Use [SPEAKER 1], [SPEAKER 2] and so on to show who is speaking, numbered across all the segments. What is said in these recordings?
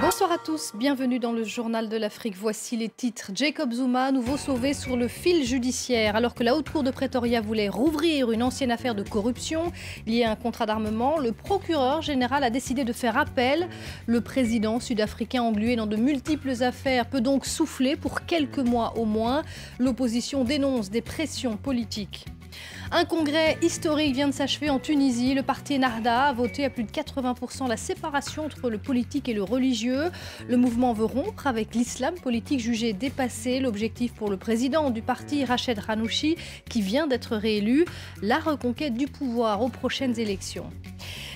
[SPEAKER 1] Bonsoir à tous, bienvenue dans le Journal de l'Afrique. Voici les titres. Jacob Zuma, nouveau sauvé sur le fil judiciaire. Alors que la Haute Cour de Pretoria voulait rouvrir une ancienne affaire de corruption liée à un contrat d'armement, le procureur général a décidé de faire appel. Le président sud-africain englué dans de multiples affaires peut donc souffler pour quelques mois au moins. L'opposition dénonce des pressions politiques. Un congrès historique vient de s'achever en Tunisie. Le parti Ennahda a voté à plus de 80% la séparation entre le politique et le religieux. Le mouvement veut rompre avec l'islam politique jugé dépassé. L'objectif pour le président du parti, Rached Ghannouchi, qui vient d'être réélu, la reconquête du pouvoir aux prochaines élections.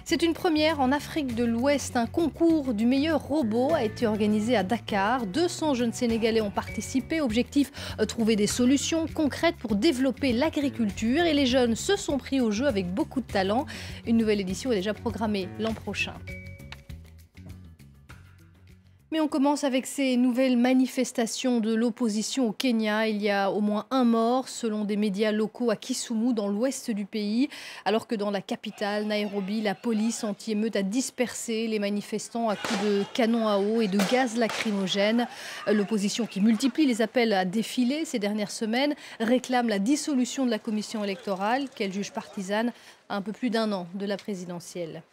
[SPEAKER 1] C'est une première en Afrique de l'Ouest. Un concours du meilleur robot a été organisé à Dakar. 200 jeunes Sénégalais ont participé. Objectif, trouver des solutions concrètes pour développer l'agriculture. Et les jeunes se sont pris au jeu avec beaucoup de talent. Une nouvelle édition est déjà programmée l'an prochain. Mais on commence avec ces nouvelles manifestations de l'opposition au Kenya. Il y a au moins un mort, selon des médias locaux, à Kisumu, dans l'ouest du pays. Alors que dans la capitale, Nairobi, la police anti-émeute a dispersé les manifestants à coups de canon à eau et de gaz lacrymogène. L'opposition, qui multiplie les appels à défiler ces dernières semaines, réclame la dissolution de la commission électorale, qu'elle juge partisane, à un peu plus d'un an de la présidentielle.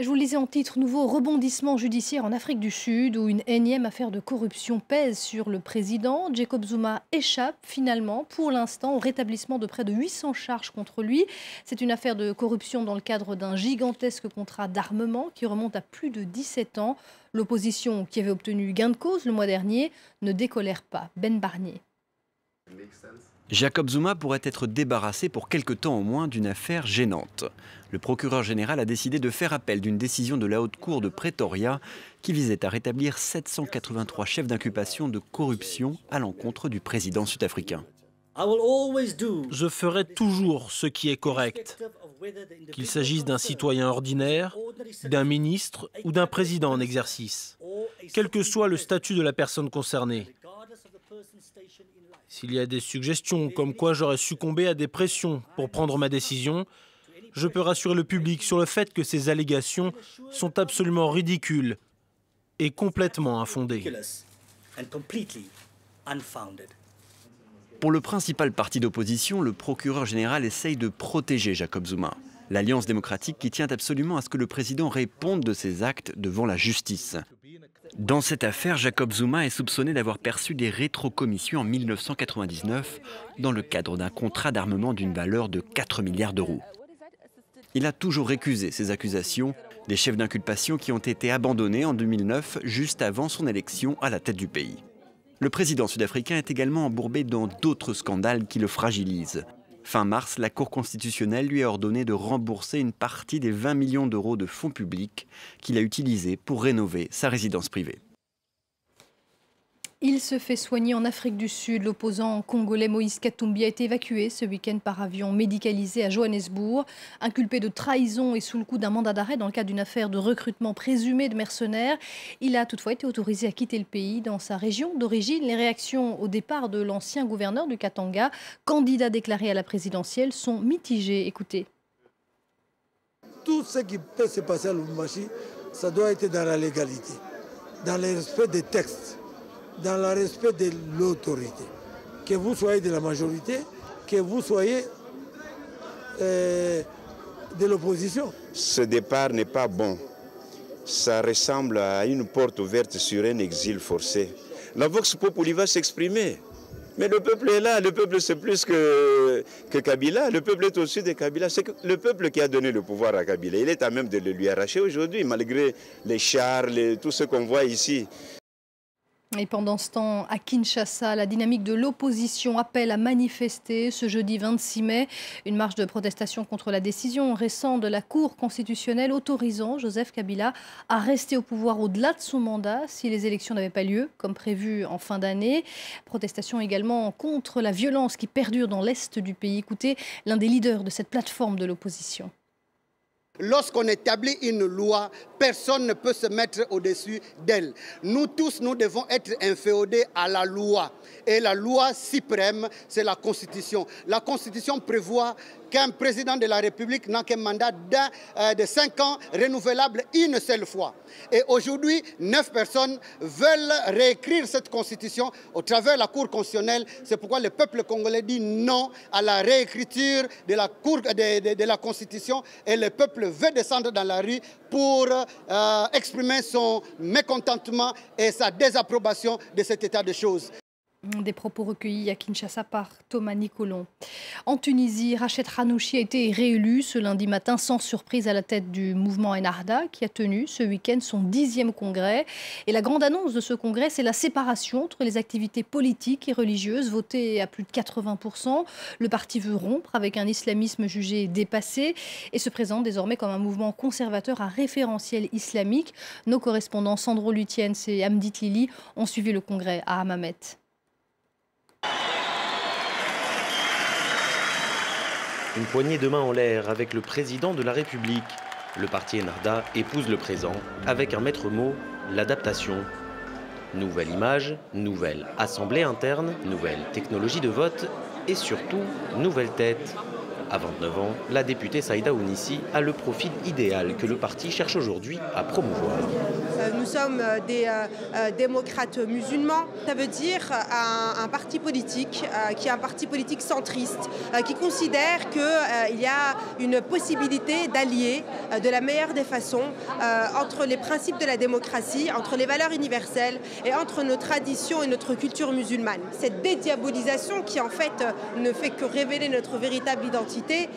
[SPEAKER 1] Je vous le disais en titre, nouveau rebondissement judiciaire en Afrique du Sud où une énième affaire de corruption pèse sur le président. Jacob Zuma échappe finalement pour l'instant au rétablissement de près de 800 charges contre lui. C'est une affaire de corruption dans le cadre d'un gigantesque contrat d'armement qui remonte à plus de 17 ans. L'opposition, qui avait obtenu gain de cause le mois dernier, ne décolère pas. Ben Barnier.
[SPEAKER 2] Jacob Zuma pourrait être débarrassé pour quelque temps au moins d'une affaire gênante. Le procureur général a décidé de faire appel d'une décision de la Haute Cour de Pretoria qui visait à rétablir 783 chefs d'inculpation de corruption à l'encontre du président sud-africain.
[SPEAKER 3] Je ferai toujours ce qui est correct, qu'il s'agisse d'un citoyen ordinaire, d'un ministre ou d'un président en exercice, quel que soit le statut de la personne concernée. S'il y a des suggestions comme quoi j'aurais succombé à des pressions pour prendre ma décision, je peux rassurer le public sur le fait que ces allégations sont absolument ridicules et complètement infondées.
[SPEAKER 2] Pour le principal parti d'opposition, le procureur général essaye de protéger Jacob Zuma. L'Alliance démocratique qui tient absolument à ce que le président réponde de ses actes devant la justice. Dans cette affaire, Jacob Zuma est soupçonné d'avoir perçu des rétrocommissions en 1999 dans le cadre d'un contrat d'armement d'une valeur de 4 milliards d'euros. Il a toujours récusé ces accusations, des chefs d'inculpation qui ont été abandonnés en 2009, juste avant son élection à la tête du pays. Le président sud-africain est également embourbé dans d'autres scandales qui le fragilisent. Fin mars, la Cour constitutionnelle lui a ordonné de rembourser une partie des 20 millions d'euros de fonds publics qu'il a utilisés pour rénover sa résidence privée.
[SPEAKER 1] Il se fait soigner en Afrique du Sud. L'opposant congolais Moïse Katumbi a été évacué ce week-end par avion médicalisé à Johannesburg. Inculpé de trahison et sous le coup d'un mandat d'arrêt dans le cadre d'une affaire de recrutement présumé de mercenaires, il a toutefois été autorisé à quitter le pays dans sa région d'origine. Les réactions au départ de l'ancien gouverneur du Katanga, candidat déclaré à la présidentielle, sont mitigées. Écoutez.
[SPEAKER 4] Tout ce qui peut se passer à Lubumbashi, ça doit être dans la légalité, dans le respect des textes, dans le respect de l'autorité. Que vous soyez de la majorité, que vous soyez de l'opposition.
[SPEAKER 5] Ce départ n'est pas bon. Ça ressemble à une porte ouverte sur un exil forcé. La Vox Populi va s'exprimer. Mais le peuple est là, le peuple c'est plus que Kabila, le peuple est au-dessus de Kabila. C'est le peuple qui a donné le pouvoir à Kabila. Il est à même de le lui arracher aujourd'hui, malgré les chars, tout ce qu'on voit ici.
[SPEAKER 1] Et pendant ce temps, à Kinshasa, la dynamique de l'opposition appelle à manifester ce jeudi 26 mai. Une marche de protestation contre la décision récente de la Cour constitutionnelle autorisant Joseph Kabila à rester au pouvoir au-delà de son mandat si les élections n'avaient pas lieu, comme prévu en fin d'année. Protestation également contre la violence qui perdure dans l'est du pays. Écoutez l'un des leaders de cette plateforme de l'opposition.
[SPEAKER 6] Lorsqu'on établit une loi, personne ne peut se mettre au-dessus d'elle. Nous tous, nous devons être inféodés à la loi. Et la loi suprême, c'est la Constitution. La Constitution prévoit qu'un président de la République n'a qu'un mandat de 5 ans renouvelable une seule fois. Et aujourd'hui, 9 personnes veulent réécrire cette constitution au travers de la Cour constitutionnelle. C'est pourquoi le peuple congolais dit non à la réécriture de la constitution et le peuple veut descendre dans la rue pour exprimer son mécontentement et sa désapprobation de cet état de choses.
[SPEAKER 1] Des propos recueillis à Kinshasa par Thomas Nicolon. En Tunisie, Rached Ghannouchi a été réélu ce lundi matin sans surprise à la tête du mouvement Ennahda qui a tenu ce week-end son 10e congrès. Et la grande annonce de ce congrès, c'est la séparation entre les activités politiques et religieuses votées à plus de 80%. Le parti veut rompre avec un islamisme jugé dépassé et se présente désormais comme un mouvement conservateur à référentiel islamique. Nos correspondants Sandro Lutiens et Amdit Lili ont suivi le congrès à Hammamet.
[SPEAKER 7] Une poignée de main en l'air avec le président de la République. Le parti Ennahda épouse le présent avec un maître mot, l'adaptation. Nouvelle image, nouvelle assemblée interne, nouvelle technologie de vote et surtout, nouvelle tête. À 29 ans, la députée Saïda Ounissi a le profil idéal que le parti cherche aujourd'hui à promouvoir.
[SPEAKER 8] Nous sommes des démocrates musulmans. Ça veut dire un parti politique qui est un parti politique centriste, qui considère qu'il y a une possibilité d'allier de la meilleure des façons entre les principes de la démocratie, entre les valeurs universelles et entre nos traditions et notre culture musulmane. Cette dédiabolisation qui en fait ne fait que révéler notre véritable identité,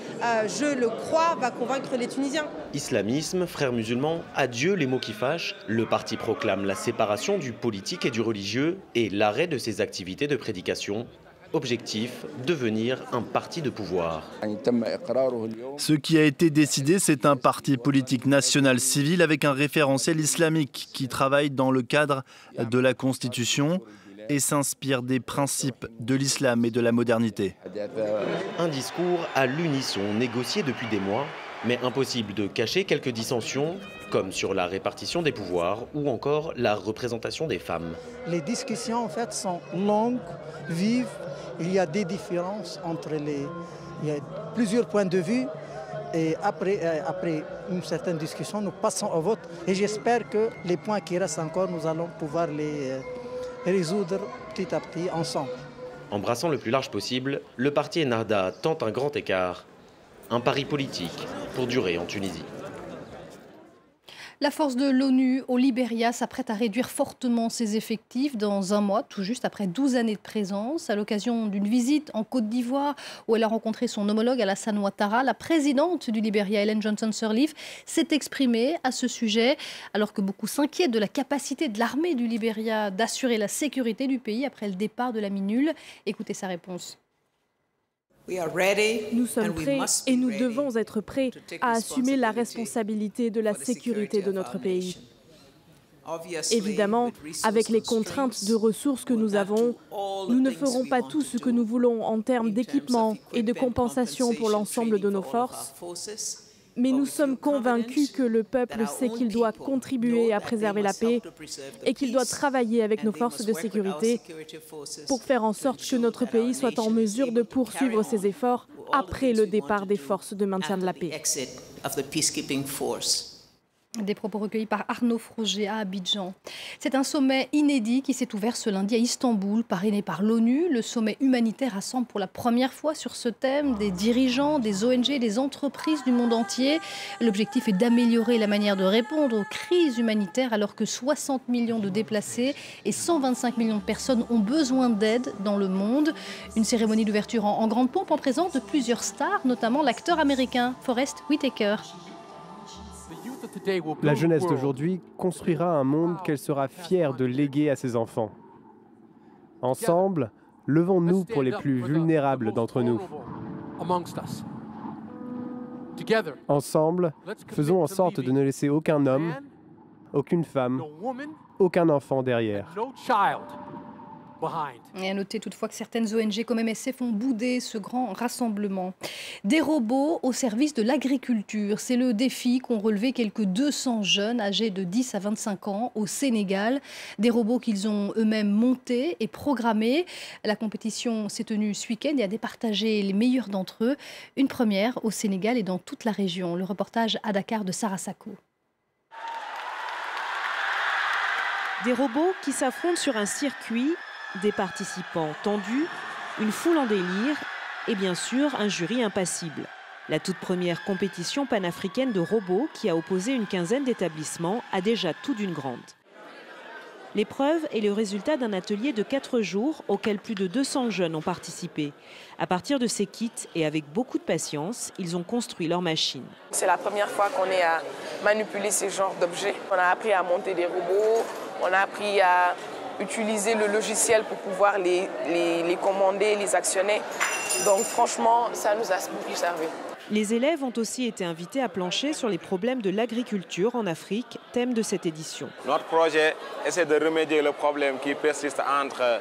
[SPEAKER 8] je le crois, va convaincre les Tunisiens.
[SPEAKER 7] Islamisme, frères musulmans, adieu les mots qui fâchent. Le parti proclame la séparation du politique et du religieux et l'arrêt de ses activités de prédication. Objectif, devenir un parti de pouvoir.
[SPEAKER 9] Ce qui a été décidé, c'est un parti politique national civil avec un référentiel islamique qui travaille dans le cadre de la Constitution et s'inspire des principes de l'islam et de la modernité.
[SPEAKER 7] Un discours à l'unisson négocié depuis des mois, mais impossible de cacher quelques dissensions, comme sur la répartition des pouvoirs ou encore la représentation des femmes.
[SPEAKER 10] Les discussions en fait sont longues, vives, il y a des différences entre il y a plusieurs points de vue. Et après une certaine discussion, nous passons au vote et j'espère que les points qui restent encore, nous allons pouvoir les résoudre petit à petit ensemble.
[SPEAKER 7] Embrassant le plus large possible, le parti Ennahda tente un grand écart. Un pari politique pour durer en Tunisie.
[SPEAKER 1] La force de l'ONU au Libéria s'apprête à réduire fortement ses effectifs dans un mois, tout juste après 12 années de présence. À l'occasion d'une visite en Côte d'Ivoire où elle a rencontré son homologue Alassane Ouattara, la présidente du Libéria, Ellen Johnson Sirleaf, s'est exprimée à ce sujet, alors que beaucoup s'inquiètent de la capacité de l'armée du Libéria d'assurer la sécurité du pays après le départ de la MINUL. Écoutez sa réponse.
[SPEAKER 11] Nous sommes prêts et nous devons être prêts à assumer la responsabilité de la sécurité de notre pays. Évidemment, avec les contraintes de ressources que nous avons, nous ne ferons pas tout ce que nous voulons en termes d'équipement et de compensation pour l'ensemble de nos forces. Mais nous sommes convaincus que le peuple sait qu'il doit contribuer à préserver la paix et qu'il doit travailler avec nos forces de sécurité pour faire en sorte que notre pays soit en mesure de poursuivre ses efforts après le départ des forces de maintien de la paix.
[SPEAKER 1] Des propos recueillis par Arnaud Froger à Abidjan. C'est un sommet inédit qui s'est ouvert ce lundi à Istanbul, parrainé par l'ONU. Le sommet humanitaire rassemble pour la première fois sur ce thème des dirigeants, des ONG, des entreprises du monde entier. L'objectif est d'améliorer la manière de répondre aux crises humanitaires alors que 60 millions de déplacés et 125 millions de personnes ont besoin d'aide dans le monde. Une cérémonie d'ouverture en grande pompe en présence de plusieurs stars, notamment l'acteur américain Forest Whitaker.
[SPEAKER 12] La jeunesse d'aujourd'hui construira un monde qu'elle sera fière de léguer à ses enfants. Ensemble, levons-nous pour les plus vulnérables d'entre nous. Ensemble, faisons en sorte de ne laisser aucun homme, aucune femme, aucun enfant derrière.
[SPEAKER 1] Et à noter toutefois que certaines ONG comme MSF ont boudé ce grand rassemblement. Des robots au service de l'agriculture, c'est le défi qu'ont relevé quelques 200 jeunes âgés de 10 à 25 ans au Sénégal. Des robots qu'ils ont eux-mêmes montés et programmés. La compétition s'est tenue ce week-end et a départagé les meilleurs d'entre eux. Une première au Sénégal et dans toute la région. Le reportage à Dakar de Sarah Sako.
[SPEAKER 13] Des robots qui s'affrontent sur un circuit, des participants tendus, une foule en délire et bien sûr un jury impassible. La toute première compétition panafricaine de robots qui a opposé une quinzaine d'établissements a déjà tout d'une grande. L'épreuve est le résultat d'un atelier de 4 jours auquel plus de 200 jeunes ont participé. À partir de ces kits et avec beaucoup de patience, ils ont construit leur machine.
[SPEAKER 14] C'est la première fois qu'on est à manipuler ce genre d'objets. On a appris à monter des robots, on a appris à utiliser le logiciel pour pouvoir les commander, les actionner. Donc franchement, ça nous a beaucoup servi.
[SPEAKER 13] Les élèves ont aussi été invités à plancher sur les problèmes de l'agriculture en Afrique, thème de cette édition.
[SPEAKER 15] Notre projet essaie de remédier le problème qui persiste entre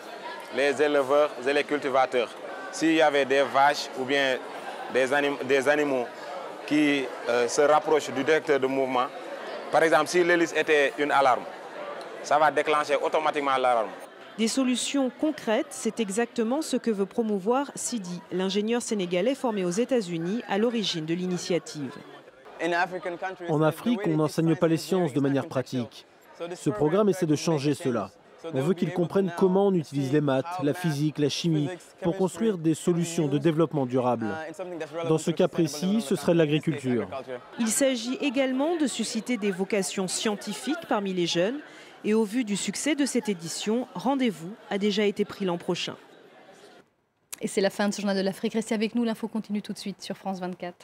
[SPEAKER 15] les éleveurs et les cultivateurs. S'il y avait des vaches ou bien des animaux qui se rapprochent du détecteur de mouvement, par exemple, si l'hélice était une alarme, ça va déclencher automatiquement l'alarme.
[SPEAKER 13] Des solutions concrètes, c'est exactement ce que veut promouvoir Sidi, l'ingénieur sénégalais formé aux États-Unis à l'origine de l'initiative.
[SPEAKER 3] En Afrique, on n'enseigne pas les sciences de manière pratique. Ce programme essaie de changer cela. On veut qu'ils comprennent comment on utilise les maths, la physique, la chimie pour construire des solutions de développement durable. Dans ce cas précis, ce serait l'agriculture.
[SPEAKER 13] Il s'agit également de susciter des vocations scientifiques parmi les jeunes. Et au vu du succès de cette édition, rendez-vous a déjà été pris l'an prochain.
[SPEAKER 1] Et c'est la fin de ce journal de l'Afrique. Restez avec nous, l'info continue tout de suite sur France 24.